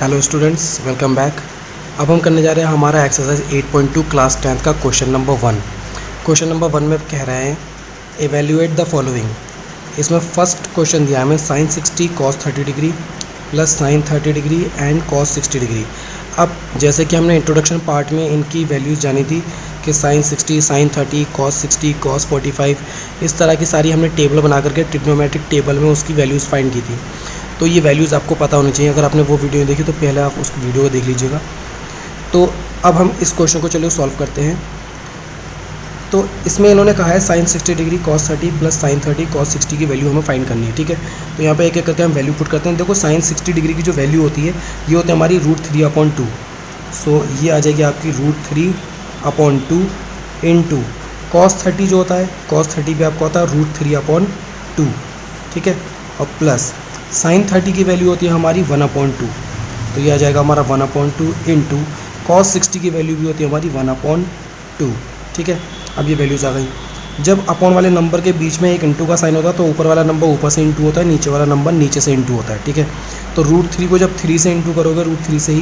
Hello students, welcome back. अब हम करने जा रहे हैं हमारा एक्सरसाइज 8.2 क्लास 10th का क्वेश्चन नंबर 1। क्वेश्चन नंबर 1 में कह रहे हैं एवेल्यूएट द फॉलोइंग। इसमें फर्स्ट क्वेश्चन दिया हमें sin 60 cos 30 degree plus sin 30 degree and cos 60 degree. अब जैसे कि हमने इंट्रोडक्शन पार्ट में इनकी वैल्यूज़ जानी थी कि sin 60, sin 30, cos 60, cos 45, इस तरह की सारी हमने टेबल बना करके ट्रिग्नोमेट्रिक टेबल में उसकी वैल्यूज़ फाइंड की थी। तो ये वैल्यूज़ आपको पता होनी चाहिए। अगर आपने वो वीडियो नहीं देखी तो पहले आप उस वीडियो को देख लीजिएगा। तो अब हम इस क्वेश्चन को चलिए सॉल्व करते हैं। तो इसमें इन्होंने कहा है sin 60 degree cos 30 plus sin 30 cos 60 की वैल्यू हमें फाइंड करनी है। ठीक है, तो यहाँ पे एक एक करके हम वैल्यू पुट करते हैं। देखो sin 60 डिग्री की जो वैल्यू होती है ये होती है हमारी √3/2। सो ये आ जाएगी आपकी √3/2 इंटू cos 30 जो होता है, cos 30 भी आपका होता है √3/2। ठीक है, और प्लस sin 30 की वैल्यू होती है हमारी 1/2, तो ये आ जाएगा हमारा 1/2 इंटू cos 60 की वैल्यू भी होती है हमारी 1/2। ठीक है, अब ये वैल्यूज़ आ गई। जब अपॉन वाले नंबर के बीच में एक इंटू का साइन होता है तो ऊपर वाला नंबर ऊपर से इंटू होता है, नीचे वाला नंबर नीचे से इंटू होता है। ठीक है, तो √3 को जब 3 से इंटू करोगे, √3 से ही,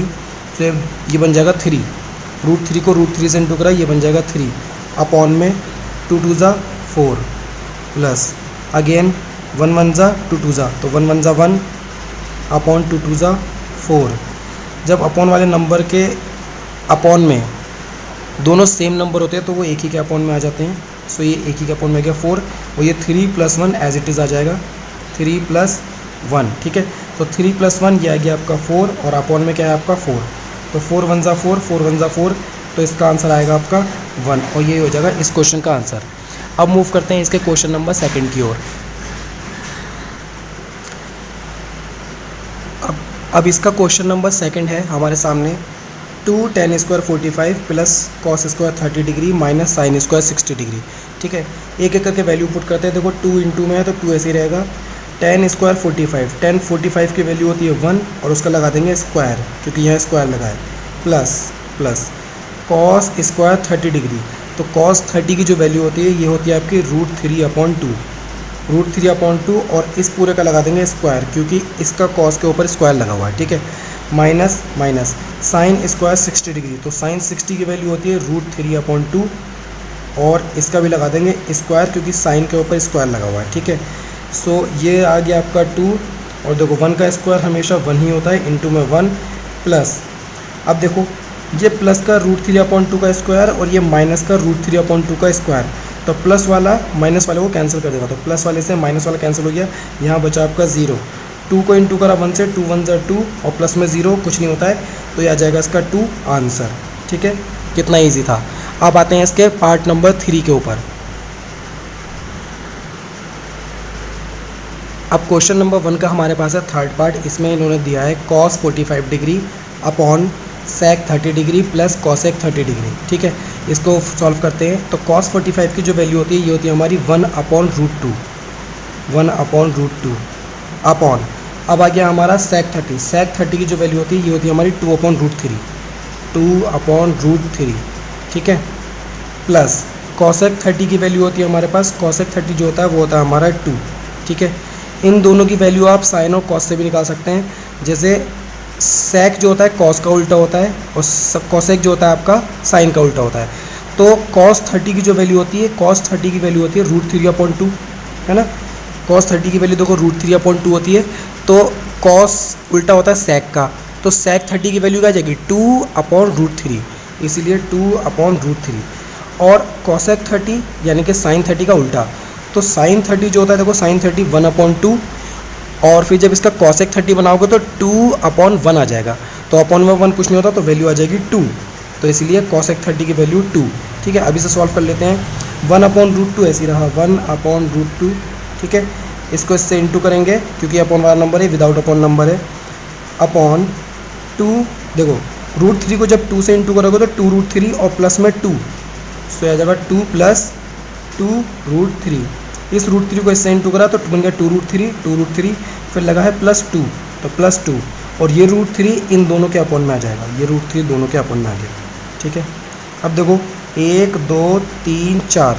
तो ये बन जाएगा 3। √3 को √3 से इंटू करा, ये बन जाएगा 3 अपॉन में 2 2 ज़ा 4 प्लस अगेन 1 1 ज़ा 2 2 ज़ा, तो 1 1 ज़ा 1 अपॉन 2 2 ज़ा 4। जब अपॉन वाले नंबर के अपॉन में दोनों सेम नंबर होते हैं तो वो एक ही के अपॉन में आ जाते हैं। सो ये एक ही के अपॉन में गया 4, और ये 3 + 1 एज इट इज़ आ जाएगा 3 + 1। ठीक है, तो 3 + 1 ये आ गया आपका 4, और अपॉन में क्या है आपका 4, तो 4 1 ज़ा 4, 4 1 ज़ा 4, तो इसका आंसर आएगा आपका 1, और ये हो जाएगा इस क्वेश्चन का आंसर। अब मूव करते हैं इसके क्वेश्चन नंबर 2 की ओर। अब इसका क्वेश्चन नंबर 2 है हमारे सामने 2 tan² 45 plus cos² 30 degree minus sin² 60 degree. ठीक है, एक एक करके वैल्यू पुट करते हैं। देखो 2 इंटू में है तो 2 ऐसे ही रहेगा। tan² 45, tan 45 की वैल्यू होती है 1, और उसका लगा देंगे स्क्वायर क्योंकि यहाँ स्क्वायर लगा है, प्लस cos² 30 डिग्री, तो cos 30 की जो वैल्यू होती है ये होती है आपकी √3/2, और इस पूरे का लगा देंगे स्क्वायर क्योंकि इसका cos के ऊपर स्क्वायर लगा हुआ है। ठीक है, माइनस sin² 60 डिग्री, तो sin 60 की वैल्यू होती है √3/2, और इसका भी लगा देंगे स्क्वायर क्योंकि sin के ऊपर स्क्वायर लगा हुआ है। ठीक है, सो ये आ गया आपका 2, और देखो 1 का स्क्वायर हमेशा 1 ही होता है, इंटू में 1 प्लस, अब देखो ये प्लस का √3/2 का स्क्वायर और ये माइनस का √3/2 का स्क्वायर, तो प्लस वाला माइनस वाले को कैंसिल कर देगा, तो प्लस वाले से माइनस वाला कैंसिल हो गया, यहाँ बचा आपका 0। 2 को इंटू करा 1 से, 2 1 ज़ा 2, और प्लस में 0 कुछ नहीं होता है, तो ये आ जाएगा इसका 2 आंसर। ठीक है, कितना ईजी था। अब आते हैं इसके पार्ट नंबर 3 के ऊपर। अब क्वेश्चन नंबर 1 का हमारे पास है थर्ड पार्ट। इसमें इन्होंने दिया है cos 45 degree upon sec 30 degree plus cosec 30 degree. ठीक है, इसको सॉल्व करते हैं। तो cos 45 की जो वैल्यू होती है ये होती है हमारी 1/√2, 1/√2 अपॉन, अब आ गया हमारा sec 30 की जो वैल्यू होती है ये होती है हमारी 2/√3, 2/√3। ठीक है, प्लस cosec 30 की वैल्यू होती है हमारे पास, cosec 30 जो होता है वो होता है हमारा 2। ठीक है, इन दोनों की वैल्यू आप साइन और cos से भी निकाल सकते हैं। जैसे sec जो होता है cos का उल्टा होता है, और cosec जो होता है आपका sin का उल्टा होता है। तो cos 30 की जो वैल्यू होती है, cos 30 की वैल्यू होती है √3/2, है ना। cos 30 की वैल्यू देखो √3/2 होती है, तो cos उल्टा होता है sec का, तो sec 30 की वैल्यू क्या आ जाएगी 2/√3, इसीलिए 2/√3। और cosec 30 यानी कि sin 30 का उल्टा, तो sin 30 जो होता है देखो sin 30 1/2, और फिर जब इसका cosec 30 बनाओगे तो 2/1 आ जाएगा, तो अपॉन में 1 कुछ नहीं होता, तो वैल्यू आ जाएगी 2, तो इसलिए cosec 30 की वैल्यू 2। ठीक है, अभी से सॉल्व कर लेते हैं। 1/√2 ऐसे ही रहा, 1/√2। ठीक है, इसको इससे इंटू करेंगे क्योंकि अपॉन वाला नंबर है, विदाउट अपॉन नंबर है, अपॉन 2। देखो √3 को जब 2 से इंटू करोगे तो 2√3 और प्लस में 2, सो आ जाएगा 2 + 2√3। इस √3 को इससे इंटू करा तो बन गया 2√3, फिर लगा है +2, तो +2, और ये √3 इन दोनों के अपॉन में आ जाएगा, ये √3 दोनों के अपॉन में आ गया। ठीक है, अब देखो 1 2 3 4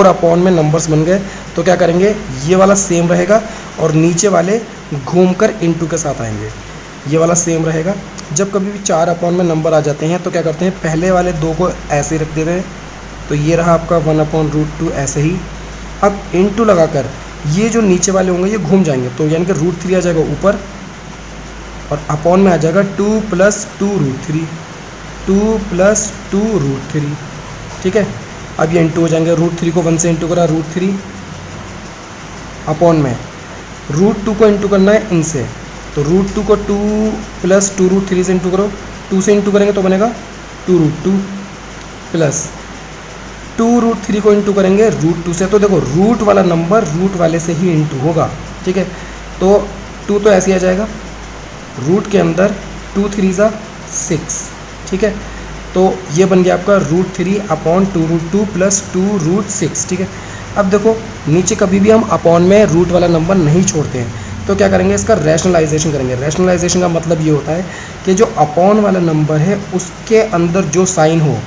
अपॉन में नंबर्स बन गए, तो क्या करेंगे, ये वाला सेम रहेगा और नीचे वाले घूमकर इनटू के साथ आएंगे। ये वाला सेम रहेगा। जब कभी भी 4 अपॉन में नंबर आ जाते हैं तो क्या करते हैं, पहले वाले 2 को ऐसे ही रख देते हैं। तो ये रहा आपका 1/√2 ऐसे ही। अब इनटू लगाकर ये जो नीचे वाले होंगे ये घूम जाएंगे, तो यानी कि √3 आ जाएगा ऊपर और अपॉन में आ जाएगा 2 + 2√3, 2 + 2√3। ठीक है, अब ये इंटू हो जाएंगे। √3 को 1 से इंटू करा √3 अपॉन में √2 को इंटू करना है इनसे, तो √2 को 2 + 2√3 से इंटू करो। 2 से इंटू करेंगे तो बनेगा 2√2 प्लस 2√3 को इंटू करेंगे √2 से। तो देखो रूट वाला नंबर रूट वाले से ही इंटू होगा। ठीक है, तो 2 तो ऐसे ही आ जाएगा, रूट के अंदर 2 3 ज़ा 6। ठीक है, तो ये बन गया आपका √3 अपॉन 2√2 प्लस 2√6। ठीक है, अब देखो नीचे कभी भी हम अपॉन में रूट वाला नंबर नहीं छोड़ते हैं, तो क्या करेंगे, इसका रैशनलाइजेशन करेंगे। रैशनलाइजेशन का मतलब ये होता है कि जो अपॉन वाला नंबर है उसके अंदर जो साइन हो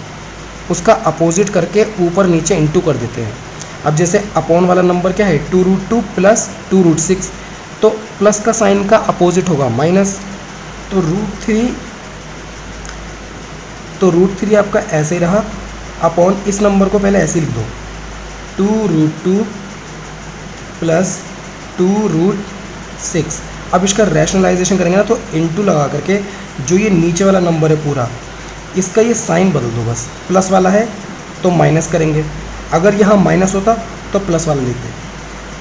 उसका अपोजिट करके ऊपर नीचे इंटू कर देते हैं। अब जैसे अपॉन वाला नंबर क्या है 2√2 प्लस 2√6, तो प्लस का साइन का अपोजिट होगा माइनस, तो √3 आपका ऐसे ही रहा। अपॉन इस नंबर को पहले ऐसे लिख दो 2√2 प्लस 2√6। अब इसका रैशनलाइजेशन करेंगे ना तो इंटू लगा करके जो ये नीचे वाला नंबर है पूरा इसका ये साइन बदल दो, बस प्लस वाला है तो माइनस करेंगे, अगर यहाँ माइनस होता तो प्लस वाला लिखते,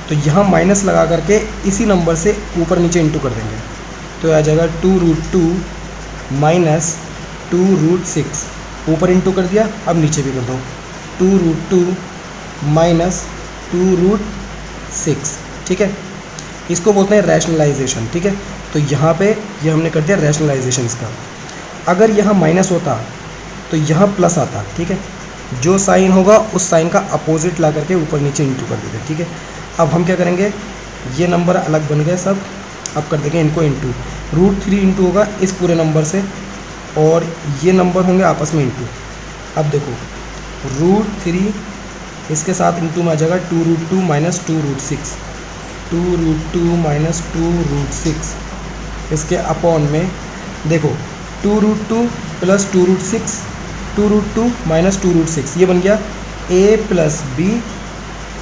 तो यहाँ माइनस लगा करके इसी नंबर से ऊपर नीचे इंटू कर देंगे, तो आ जाएगा 2√2 माइनस 2√6। ऊपर इंटू कर दिया, अब नीचे भी कर दो 2√2 माइनस 2√6। ठीक है, इसको बोलते हैं रैशनलाइजेशन। ठीक है, तो यहाँ पे ये हमने कर दिया रैशनलाइजेशन इसका। अगर यहाँ माइनस होता तो यहाँ प्लस आता। ठीक है, जो साइन होगा उस साइन का अपोजिट ला करके ऊपर नीचे इंटू कर देते। ठीक है, अब हम क्या करेंगे, ये नंबर अलग बन गए सब, अब कर देंगे इनको इंटू। √3 इंटू होगा इस पूरे नंबर से और ये नंबर होंगे आपस में इंटू। अब देखो √3 इसके साथ इंटू में आ जाएगा 2√2 माइनस 2√6, 2√2 माइनस 2√6। इसके अपॉन में देखो 2√2 प्लस 2√6, 2√2 माइनस 2√6, ये बन गया a प्लस बी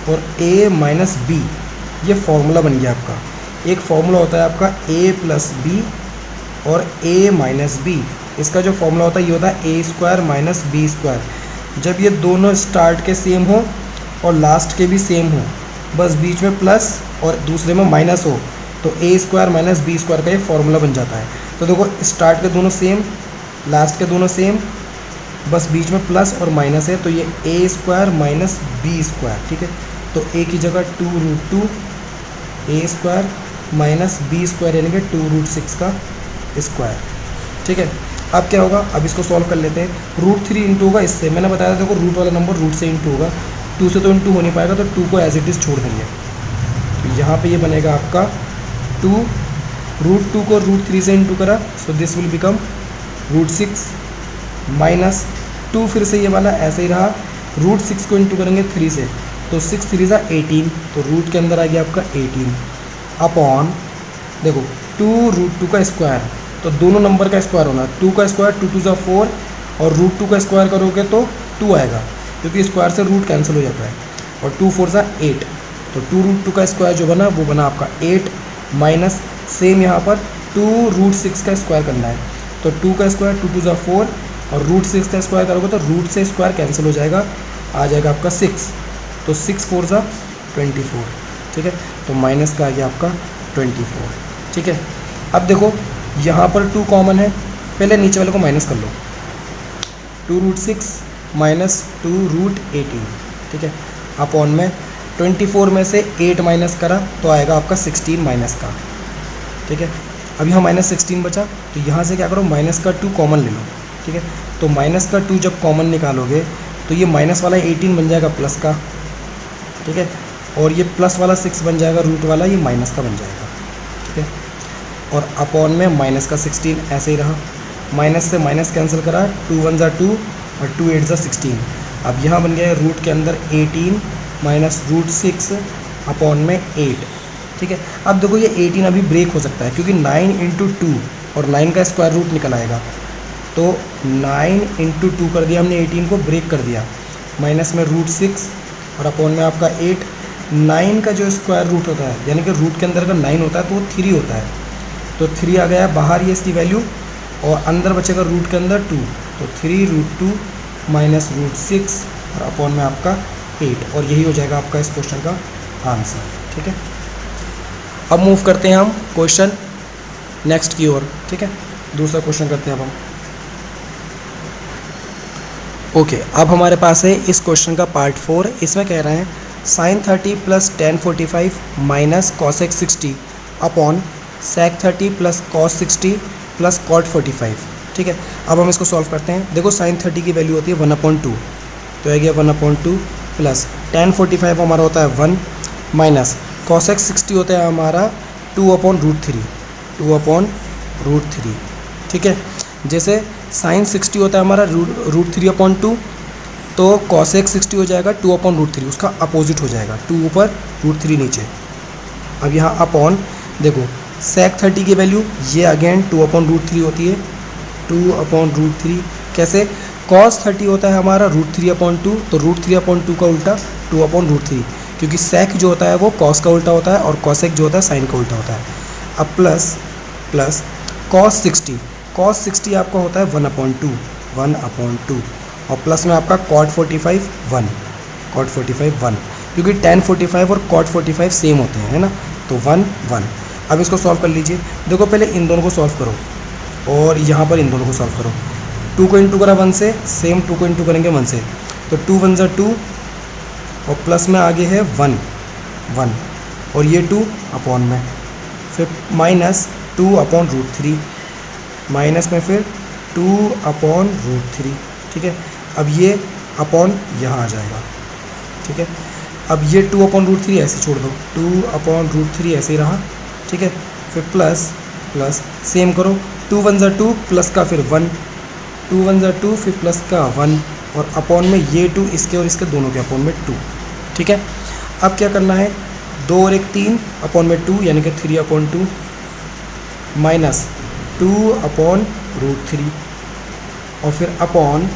और a माइनस बी। ये फॉर्मूला बन गया आपका। एक फॉर्मूला होता है आपका a प्लस बी और a माइनस बी। इसका जो फॉर्मूला होता है ये होता है a² माइनस b²। जब ये दोनों स्टार्ट के सेम हो और लास्ट के भी सेम हो, बस बीच में प्लस और दूसरे में माइनस हो, तो a² माइनस b² का ये फॉर्मूला बन जाता है। तो देखो स्टार्ट के दोनों सेम, लास्ट के दोनों सेम, बस बीच में प्लस और माइनस है, तो ये a² माइनस b²। ठीक है, तो a की जगह 2√2 a² माइनस b² यानी कि 2√6 का स्क्वायर। ठीक है, अब क्या होगा, अब इसको सॉल्व कर लेते हैं। √3 इंटू होगा इससे, मैंने बताया था देखो रूट वाला नंबर रूट से इंटू होगा, 2 से तो इंटू हो नहीं पाएगा, तो 2 को एज इट इज़ छोड़ देंगे। तो यहाँ पे ये बनेगा आपका 2, √2 को √3 से इंटू करा, so this will become √6 minus 2, फिर से ये वाला ऐसे ही रहा। √6 को इंटू करेंगे 3 से, तो 6 3 ज़ा 18, तो रूट के अंदर आ गया आपका 18 अपॉन देखो 2√2 का स्क्वायर, तो दोनों नंबर का स्क्वायर होना, 2 का स्क्वायर 2 2 ज़ा 4 और √2 का स्क्वायर करोगे तो 2 आएगा, क्योंकि स्क्वायर से रूट कैंसिल हो जाता है, और 2 4 ज़ा 8, तो 2√2 का स्क्वायर जो बना वो बना आपका 8 माइनस सेम यहाँ पर 2√6 का स्क्वायर करना है, तो 2 का स्क्वायर 2 2 ज़ा 4 और √6 का स्क्वायर करोगे तो रूट से स्क्वायर कैंसिल हो जाएगा, आ जाएगा आपका 6, तो 6 4 ज़ा 24। ठीक है, तो माइनस का आ गया आपका 24। ठीक है, अब देखो यहाँ पर 2 कॉमन है, पहले नीचे वाले को माइनस कर लो, 2√6 माइनस 2√18। ठीक है, अपॉन में 24 में से 8 माइनस करा तो आएगा आपका 16 माइनस का। ठीक है, अब यहाँ माइनस 16 बचा, तो यहाँ से क्या करो माइनस का 2 कॉमन ले लो। ठीक है, तो माइनस का 2 जब कॉमन निकालोगे तो ये माइनस वाला 18 बन जाएगा प्लस का। ठीक है, और ये प्लस वाला 6 बन जाएगा रूट वाला, ये माइनस का बन जाएगा। ठीक है, और अपॉन में माइनस का 16 ऐसे ही रहा, माइनस से माइनस कैंसिल करा, 2 1 ज़ा 2 और 2 8 ज़ा 16। अब यहाँ बन गया रूट के अंदर 18 माइनस √6 अपॉन में 8। ठीक है, अब देखो ये 18 अभी ब्रेक हो सकता है, क्योंकि 9 × 2 और 9 का स्क्वायर रूट निकल आएगा। तो 9 इंटू 2 कर दिया हमने, 18 को ब्रेक कर दिया, माइनस में √6 और अपॉन में आपका 8। 9 का जो स्क्वायर रूट होता है, यानी कि रूट के अंदर अगर 9 होता है तो वो 3 होता है, तो 3 आ गया बाहर ये इसकी वैल्यू, और अंदर बचेगा रूट के अंदर 2, तो 3√2 माइनस √6 और अपॉन में आपका 8, और यही हो जाएगा आपका इस क्वेश्चन का आंसर। ठीक है, अब मूव करते हैं हम क्वेश्चन नेक्स्ट की ओर। ठीक है, दूसरा क्वेश्चन करते हैं अब हम। ओके, अब हमारे पास है इस क्वेश्चन का पार्ट 4। इसमें कह रहे हैं sin 30 plus tan 45 minus cosec 60 upon sec 30 plus cos 60 plus cot 45। ठीक है, अब हम इसको सॉल्व करते हैं। देखो sin 30 की वैल्यू होती है 1/2, तो आ गया 1/2 प्लस tan 45 हमारा होता है 1 माइनस cosec 60 होता है हमारा 2/√3, 2/√3। ठीक है, जैसे sin 60 होता है हमारा √3/2, तो cosec 60 हो जाएगा 2/√3, उसका अपोजिट हो जाएगा, 2 ऊपर √3 नीचे। अब यहाँ अपॉन देखो sec 30 की वैल्यू ये अगेन 2/√3 होती है, 2/√3। कैसे, cos 30 होता है हमारा √3/2, तो √3/2 का उल्टा 2/√3, क्योंकि sec जो होता है वो cos का उल्टा होता है और cosec जो होता है sin का उल्टा होता है। अब प्लस cos 60 आपका होता है 1/2 और प्लस में आपका cot 45 1, क्योंकि tan 45 और cot 45 सेम होते हैं, है ना, तो 1। अब इसको सॉल्व कर लीजिए। देखो पहले इन दोनों को सॉल्व करो और यहाँ पर इन दोनों को सॉल्व करो। 2 को इंटू करा 1 से, सेम 2 को इंटू करेंगे 1 से, तो 2 1 ज़ा 2 और प्लस में आगे है 1 और ये 2 अपॉन में, फिर माइनस 2/√3, माइनस में फिर 2/√3। ठीक है, अब ये अपॉन यहाँ आ जाएगा। ठीक है, अब ये 2/√3 ऐसे छोड़ दो, 2/√3 ऐसे ही रहा। ठीक है, फिर प्लस सेम करो, 2 1 ज़ा 2 प्लस का फिर 1, 2 1 ज़ा 2 फिर प्लस का 1 और अपॉन में ये 2 इसके और इसके दोनों के अपॉन में 2। ठीक है, अब क्या करना है, 2 और 1 3 अपॉन में 2, यानी कि 3/2 माइनस 2/√3 और फिर अपॉन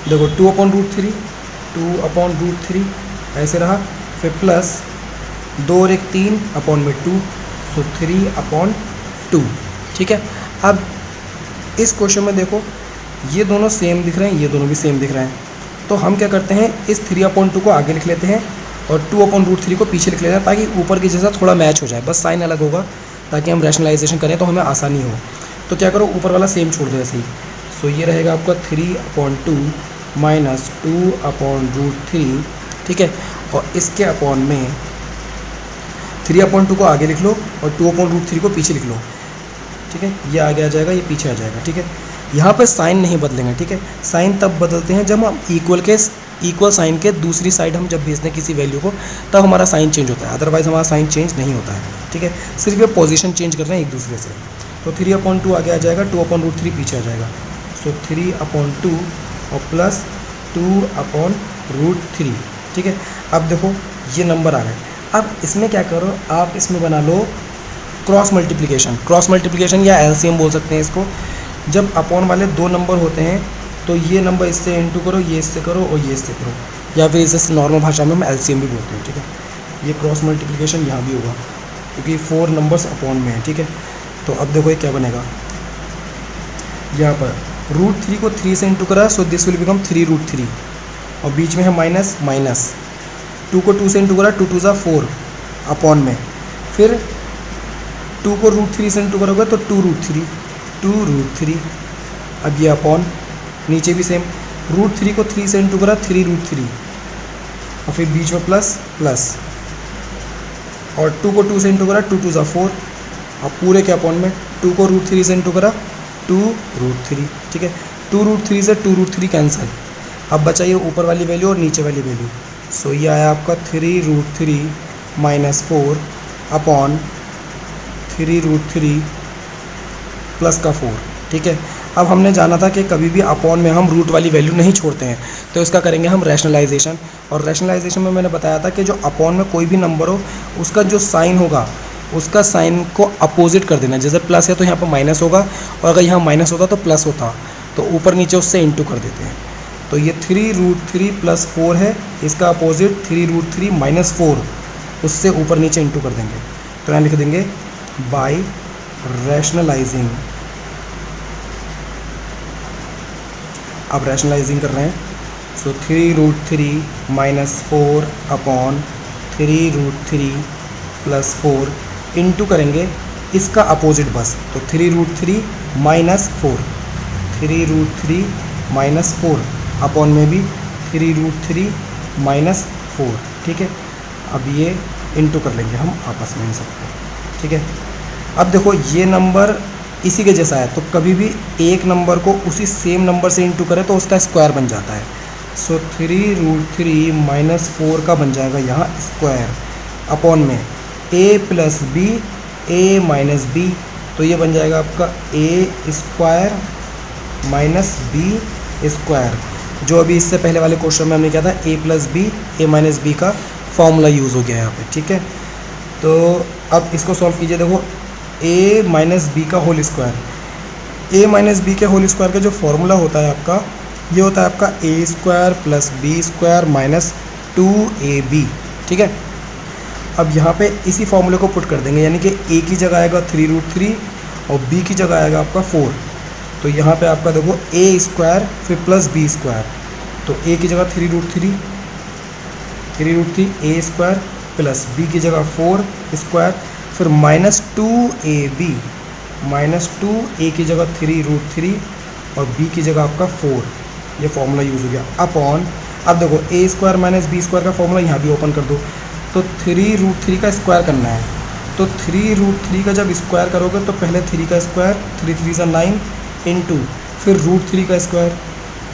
देखो 2/√3 ऐसे रहा, फिर प्लस 2 और 1 3 अपॉन में 2, सो 3/2। ठीक है, अब इस क्वेश्चन में देखो ये दोनों सेम दिख रहे हैं, ये दोनों भी सेम दिख रहे हैं, तो हम क्या करते हैं इस 3/2 को आगे लिख लेते हैं और 2/√3 को पीछे लिख लेते हैं, ताकि ऊपर की जैसा थोड़ा मैच हो जाए, बस साइन अलग होगा ताकि हम रैशनलाइजेशन करें तो हमें आसानी हो। तो क्या करो, ऊपर वाला सेम छोड़ दो ऐसे ही, सो ये रहेगा आपका 3/2 माइनस 2/√3। ठीक है, और इसके अपॉन में 3/2 को आगे लिख लो और 2/√3 को पीछे लिख लो। ठीक है, ये आगे आ जाएगा, ये पीछे आ जाएगा। ठीक है, यहाँ पर साइन नहीं बदलेंगे। ठीक है, साइन तब बदलते हैं जब हम इक्वल साइन के दूसरी साइड हम जब भेजते हैं किसी वैल्यू को, तब हमारा साइन चेंज होता है, अदरवाइज हमारा साइन चेंज नहीं होता है। ठीक है, सिर्फ ये पोजीशन चेंज कर रहे हैं एक दूसरे से। तो 3/2 आगे आ जाएगा, 2/√3 पीछे आ जाएगा, सो 3/2 और प्लस 2/√3। ठीक है, अब देखो ये नंबर आ गए। अब इसमें क्या करो, आप इसमें बना लो क्रॉस मल्टीप्लिकेशन या एलसीएम बोल सकते हैं इसको। जब अपॉन वाले 2 नंबर होते हैं तो ये नंबर इससे इंटू करो, ये इससे करो और ये इससे करो, या फिर इसे नॉर्मल भाषा में हम एलसीएम भी बोलते हैं। ठीक है, ये क्रॉस मल्टीप्लिकेशन यहाँ भी होगा क्योंकि 4 नंबर्स अपॉन में है। ठीक है, तो अब देखो ये क्या बनेगा, यहाँ पर √3 को 3 से इंटू करा, सो दिस विल बिकम 3√3 और बीच में है माइनस 2 को 2 से इंटू करा, 2 2 ज़ा 4 अपॉन में, फिर 2 को √3 से इंटू करोगे तो 2√3। अब ये अपॉन नीचे भी सेम, √3 को 3 से इंटू करा, 3√3 और फिर बीच में प्लस और 2 को 2 से इंटू करा, 2 2 ज़ा 4 और पूरे के अपॉन में 2 को √3 से इंटू करा, 2√3। ठीक है, 2√3 से 2√3 कैंसिल, अब बचा ये ऊपर वाली वैल्यू और नीचे वाली वैल्यू, सो ये आया आपका 3√3 माइनस 4 अपॉन 3√3 प्लस का 4। ठीक है, अब हमने जाना था कि कभी भी अपॉन में हम रूट वाली वैल्यू नहीं छोड़ते हैं, तो इसका करेंगे हम रैशनलाइजेशन। और रैशनलाइजेशन में मैंने बताया था कि जो अपॉन में कोई भी नंबर हो उसका जो साइन होगा उसका साइन को अपोजिट कर देना। जैसे प्लस है तो यहाँ पर माइनस होगा, और अगर यहाँ माइनस होता तो प्लस होता, तो ऊपर नीचे उससे इंटू कर देते हैं। तो ये 3√3 + 4 है, इसका अपोजिट 3√3 - 4, उससे ऊपर नीचे इंटू कर देंगे। तो यहाँ लिख देंगे बाय रैशनलाइजिंग। अब रैशनलाइजिंग कर रहे हैं, सो 3√3 - 4 अपॉन 3√3 + 4 इंटू करेंगे इसका अपोजिट बस, तो 3√3 - 4, 3√3 - 4 अपॉन में भी 3√3 - 4, ठीक है। अब ये इंटू कर लेंगे हम आपस में इन सबको, ठीक है। अब देखो ये नंबर इसी के जैसा है, तो कभी भी एक नंबर को उसी सेम नंबर से इंटू करें तो उसका स्क्वायर बन जाता है। सो 3√3 - 4 का बन जाएगा यहाँ स्क्वायर, अपॉन में a + b a - b, तो ये बन जाएगा आपका a² - b स्क्वायर, जो अभी इससे पहले वाले क्वेश्चन में हमने किया था a + b a - b का फॉर्मूला यूज़ हो गया है यहाँ पे, ठीक है। तो अब इसको सॉल्व कीजिए। देखो a - b का होल स्क्वायर, a - b के होल स्क्वायर का जो फॉर्मूला होता है आपका, ये होता है आपका a² + b² - 2ab, ठीक है। अब यहाँ पे इसी फॉर्मूले को पुट कर देंगे, यानी कि a की जगह आएगा 3√3 और b की जगह आएगा आपका 4। तो यहाँ पे आपका देखो a² फिर प्लस b², तो a की जगह 3√3 a² प्लस b की जगह 4 स्क्वायर, फिर -2ab, -2a की जगह 3√3 और b की जगह आपका 4, ये फॉर्मूला यूज़ हो गया। अपॉन, अब देखो a² - b² का फॉर्मूला यहाँ भी ओपन कर दो, तो 3√3 का स्क्वायर करना है। तो 3√3 का जब स्क्वायर करोगे तो पहले 3 का स्क्वायर, 3 3 = 9 इंटू फिर √3 का स्क्वायर,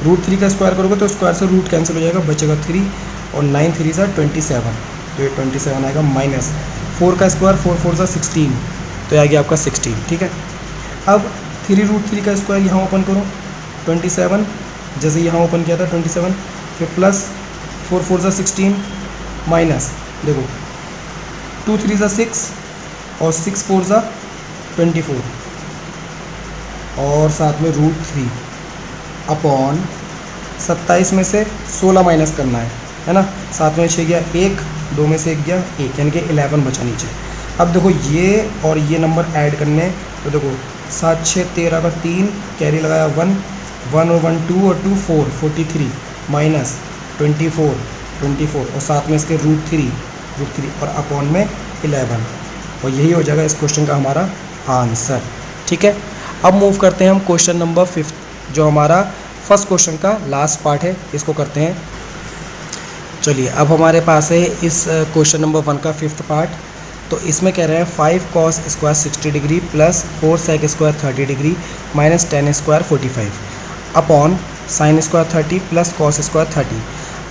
√3 का स्क्वायर करोगे तो स्क्वायर से रूट कैंसिल हो जाएगा, बचेगा 3 और 9 3 = 27, तो ये 27 आएगा, माइनस 4 का स्क्वायर 4 4 = 16, तो ये आ गया आपका 16, ठीक है। अब 3√3 का स्क्वायर यहाँ ओपन करो 27, जैसे यहाँ ओपन किया था 27, फिर प्लस 4 4 = 16 माइनस, देखो 2 3 = 6 और 6 4 = 24 और साथ में √3 अपॉन 27 में से 16 माइनस करना है ना, साथ में 6 गया 1, 2 में से 1 गया 1, यानी कि 11 बचा नीचे। अब देखो ये और ये नंबर ऐड करने, तो देखो 7 6 13 का 3 कैरी लगाया 1 1 और 1 2 और 2 4 43 माइनस 24 और साथ में इसके √3 और अपॉन में 11, और यही हो जाएगा इस क्वेश्चन का हमारा आंसर, ठीक है। अब मूव करते हैं हम क्वेश्चन नंबर 5, जो हमारा फर्स्ट क्वेश्चन का लास्ट पार्ट है, इसको करते हैं। चलिए अब हमारे पास है इस क्वेश्चन नंबर 1 का 5th पार्ट। तो इसमें कह रहे हैं 5 cos square 60 degree plus 4 sec square 30 degree minus 10 square 45 upon sine square 30 plus cos square 30।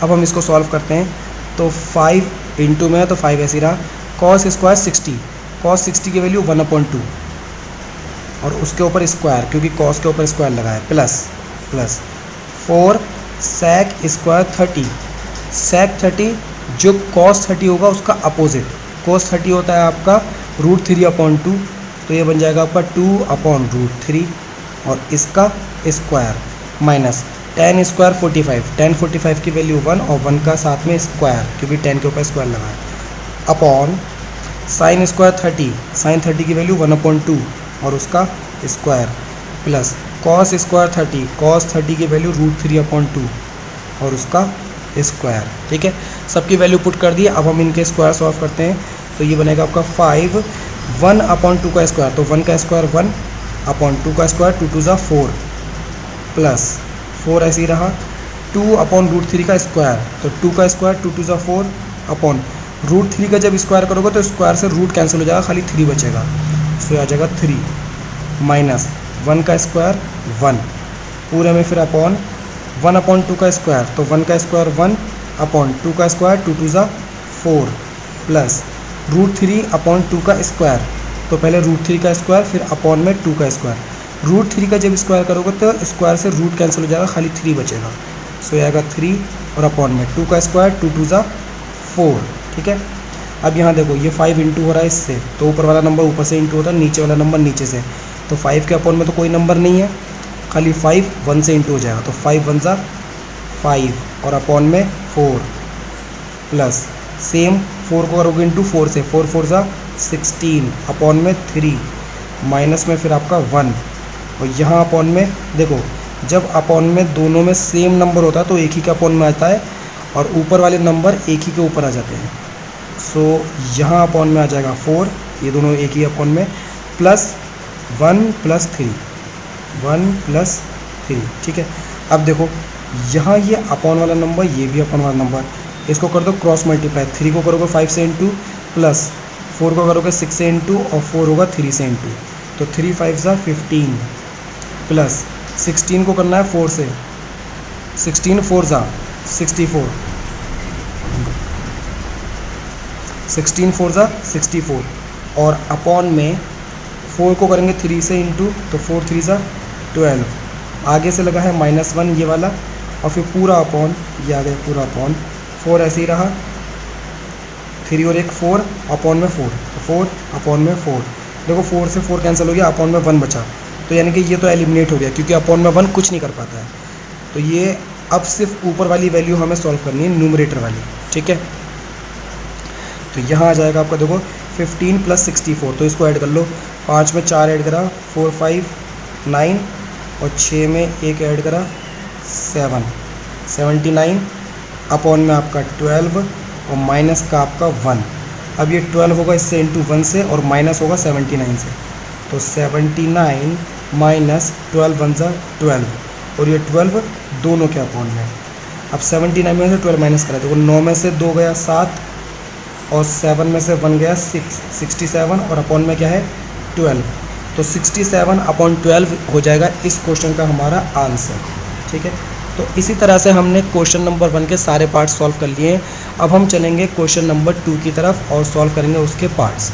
अब हम इसको सॉल्व करते हैं, तो 5 इंटू में है तो 5 ऐसे रहा, कॉस स्क्वायर 60, कॉस 60 की वैल्यू 1/2 और उसके ऊपर स्क्वायर, क्योंकि कॉस के ऊपर स्क्वायर लगा है, प्लस 4 sec स्क्वायर 30, sec 30 जो cos 30 होगा उसका अपोजिट, cos 30 होता है आपका √3/2, तो ये बन जाएगा आपका 2/√3 और इसका स्क्वायर माइनस 10 स्क्वायर 45, 10 45 की वैल्यू 1 और 1 का साथ में स्क्वायर, क्योंकि 10 के ऊपर स्क्वायर लगा है, अपॉन साइन स्क्वायर 30, साइन 30 की वैल्यू 1/2 और उसका square plus cos square 30, cos 30 की वैल्यू √3/2 और उसका स्क्वायर, ठीक है। सबकी वैल्यू पुट कर दी। अब हम इनके स्क्वायर सॉल्व करते हैं, तो ये बनेगा आपका 5 1/2 का स्क्वायर, तो 1 का स्क्वायर 1/2 का स्क्वायर 2 2 = 4 प्लस 4 ऐसे ही रहा, 2/√3 का स्क्वायर, तो 2 का स्क्वायर 2 2 = 4 अपॉन √3 का जब स्क्वायर करोगे तो स्क्वायर से रूट कैंसिल हो जाएगा, खाली 3 बचेगा, तो आ जाएगा 3 माइनस 1 का स्क्वायर 1 पूरे में, फिर अपॉन 1/2 का स्क्वायर, तो 1 का स्क्वायर 1/2 का स्क्वायर 2 2 = 4 प्लस √3/2 का स्क्वायर, तो पहले √3 का स्क्वायर फिर अपॉन में 2 का स्क्वायर, √3 का जब स्क्वायर करोगे तो स्क्वायर से रूट कैंसिल हो जाएगा, खाली 3 बचेगा, सो आएगा 3 और अपॉन में 2 का स्क्वायर 2 2 = 4, ठीक है। अब यहाँ देखो ये 5 इंटू हो रहा है इससे, तो ऊपर वाला नंबर ऊपर से इंटू होता है, नीचे वाला नंबर नीचे से। तो 5 के अपॉन में तो कोई नंबर नहीं है, खाली 5 1 से इंटू हो जाएगा। तो 5 1 ज़ा 5 और अपॉन में 4 प्लस सेम 4 को करोगे इंटू 4 से, 4 4 ज़ा 16 अपॉन में 3 माइनस में फिर आपका 1। और यहाँ अपॉन में देखो, जब अपॉन में दोनों में सेम नंबर होता है तो एक ही के अपॉन में आता है और ऊपर वाले नंबर एक ही के ऊपर आ जाते हैं। सो यहाँ अपॉन में आ जाएगा 4, ये दोनों एक ही अपॉन में, प्लस 1 प्लस 3, 1 प्लस 3। ठीक है, अब देखो यहाँ ये अपॉन वाला नंबर, ये भी अपॉन वाला नंबर, इसको कर दो क्रॉस मल्टीप्लाई। 3 को करोगे 5 से इंटू, प्लस 4 को करोगे 6 से इंटू, और 4 होगा 3 से इंटू। तो 3 5 ज़ा 15 प्लस 16 को करना है 4 से, 16 4 ज़ा 64, 16 4 ज़ा 64 और अपॉन में 4 को करेंगे 3 से इंटू, तो 4 3 ज़ा 12। आगे से लगा है -1 ये वाला, और फिर पूरा अपॉन, ये आ गया पूरा अपॉन 4 ऐसे ही रहा, 3 और 1 4 अपॉन में 4, तो 4 अपॉन में 4। देखो 4 से 4 कैंसिल हो गया, अपॉन में 1 बचा, तो यानी कि ये तो एलिमिनेट हो गया क्योंकि अपॉन में 1 कुछ नहीं कर पाता है। तो ये अब सिर्फ ऊपर वाली वैल्यू हमें सॉल्व करनी है, न्यूमरेटर वाली। ठीक है, तो यहाँ आ जाएगा आपका देखो 15 प्लस 64, तो इसको ऐड कर लो। 5 में 4 ऐड करा 4 5 9 और 6 में 1 ऐड करा 7, 79 अपॉन में आपका 12 और माइनस का आपका 1। अब ये 12 होगा इससे इंटू 1 से, और माइनस होगा 79 से, तो 79 माइनस 12 1 ज़ा 12, और ये 12 दोनों के अपॉन में। अब 79 में से 12 माइनस करा, देखो 9 में से 2 गया 7 और 7 में से 1 गया 6, 67 और अपॉन में क्या है 12, तो 67 अपॉन 12 हो जाएगा इस क्वेश्चन का हमारा आंसर। ठीक है, तो इसी तरह से हमने क्वेश्चन नंबर 1 के सारे पार्ट्स सॉल्व कर लिए हैं। अब हम चलेंगे क्वेश्चन नंबर 2 की तरफ और सॉल्व करेंगे उसके पार्ट्स।